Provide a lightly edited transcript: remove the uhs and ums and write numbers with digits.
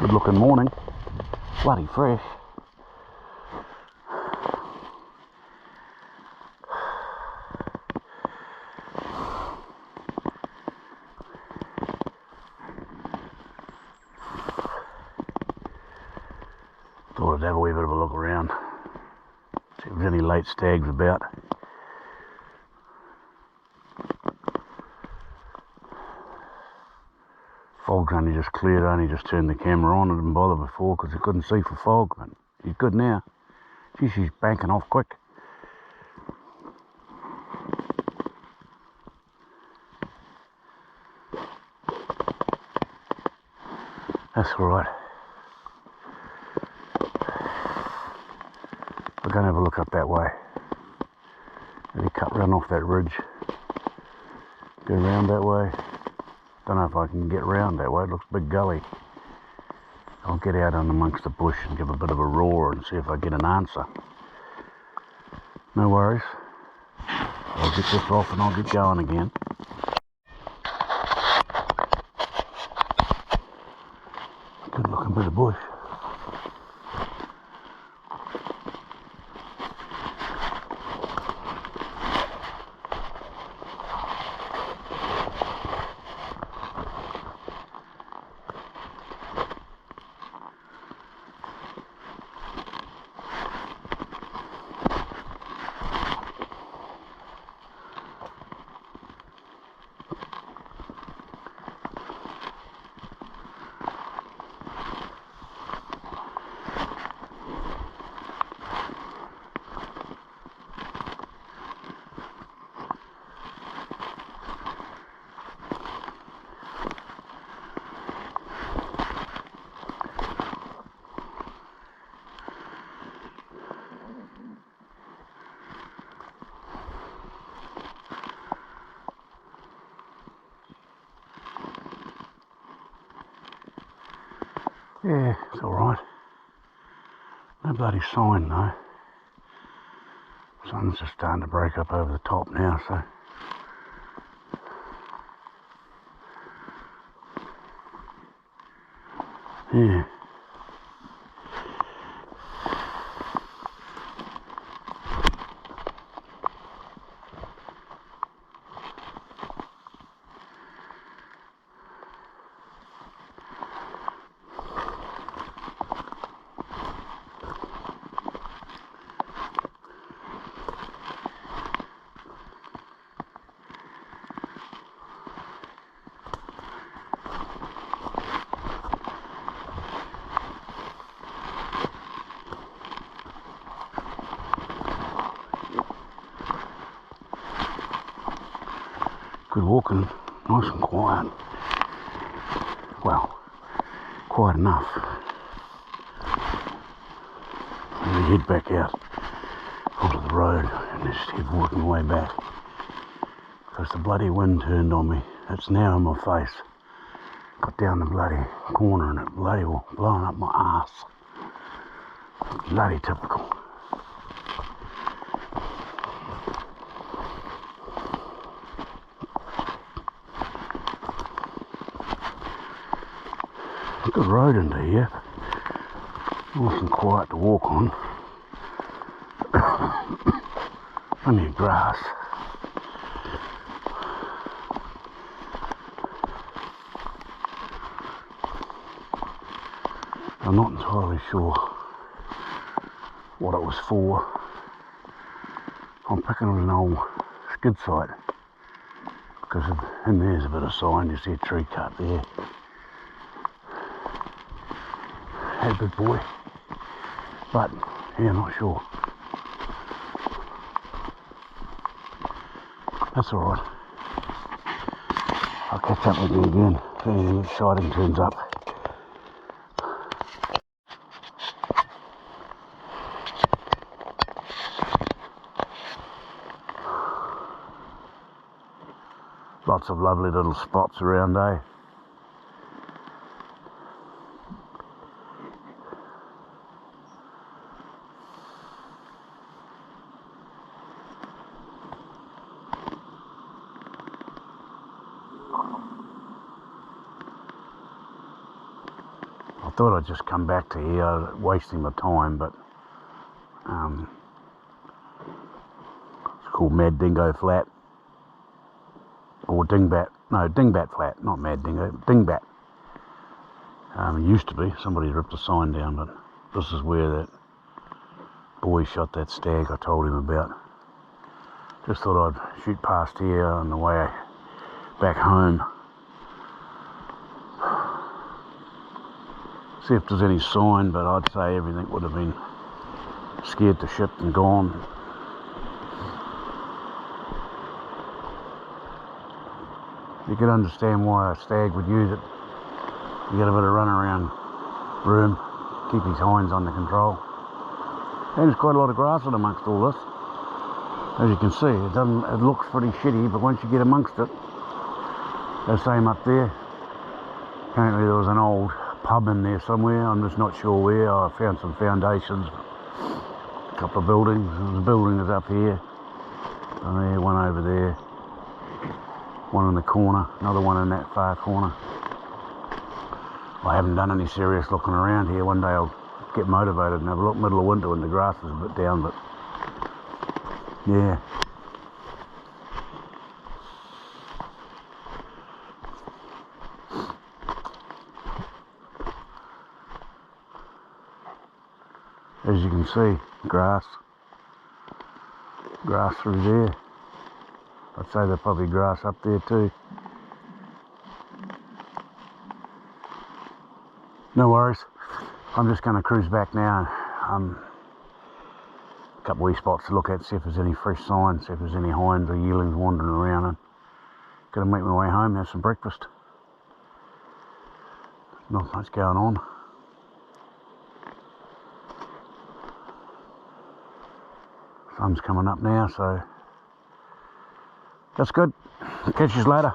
Good looking morning. Bloody fresh. Thought I'd have a wee bit of a look around. See if there's any late stags about. Fog's only just cleared, I only just turned the camera on. I didn't bother before because I couldn't see for fog, but he's good now. Gee, she's banking off quick. That's alright. We're going to have a look up that way. Maybe cut round off that ridge. Go round that way. Don't know if I can get round that way. It looks a big gully. I'll get out in amongst the bush and give a bit of a roar and see if I get an answer. No worries. I'll get this off and I'll get going again. Good looking bit of bush. Yeah, it's alright. No bloody sign though. Sun's just starting to break up over the top now, so. Yeah. Good walking, nice and quiet. Well, quiet enough. I'm going to head back out onto the road and just keep walking my way back. Because the bloody wind turned on me. It's now in my face. Got down the bloody corner and it bloody well blowing up my arse. Bloody typical. Good road into here, nice and quiet to walk on. Plenty of grass. I'm not entirely sure what it was for. I'm picking on an old skid site because in there's a bit of sign. You see a tree cut there. Hey, good boy, but yeah, not sure. That's alright. I'll catch up with you again if anything exciting turns up. Lots of lovely little spots around, eh? thought I'd just come back to here, wasting my time, but it's called Mad Dingo Flat, or Dingbat. No, Dingbat Flat, not Mad Dingo, Dingbat. It used to be. Somebody's ripped a sign down, but this is where that boy shot that stag I told him about. Just thought I'd shoot past here on the way back home. See if there's any sign, but I'd say everything would have been scared to shit and gone. You could understand why a stag would use it. You get a bit of run around room, keep his hinds under control. And there's quite a lot of grass in amongst all this. As you can see, it looks pretty shitty, but once you get amongst it, the same up there. Apparently there was an old pub in there somewhere, I'm just not sure where. I found some foundations, a couple of buildings. The building is up here, and there, one over there, one in the corner, another one in that far corner. I haven't done any serious looking around here. One day I'll get motivated and have a look middle of winter when the grass is a bit down, but yeah. As you can see, grass through there. I'd say there's probably grass up there too. No worries. I'm just going to cruise back now. A couple of wee spots to look at, see if there's any fresh signs, see if there's any hinds or yearlings wandering around. And going to make my way home, have some breakfast. Not much going on. Sun's coming up now, so that's good. Catch you later.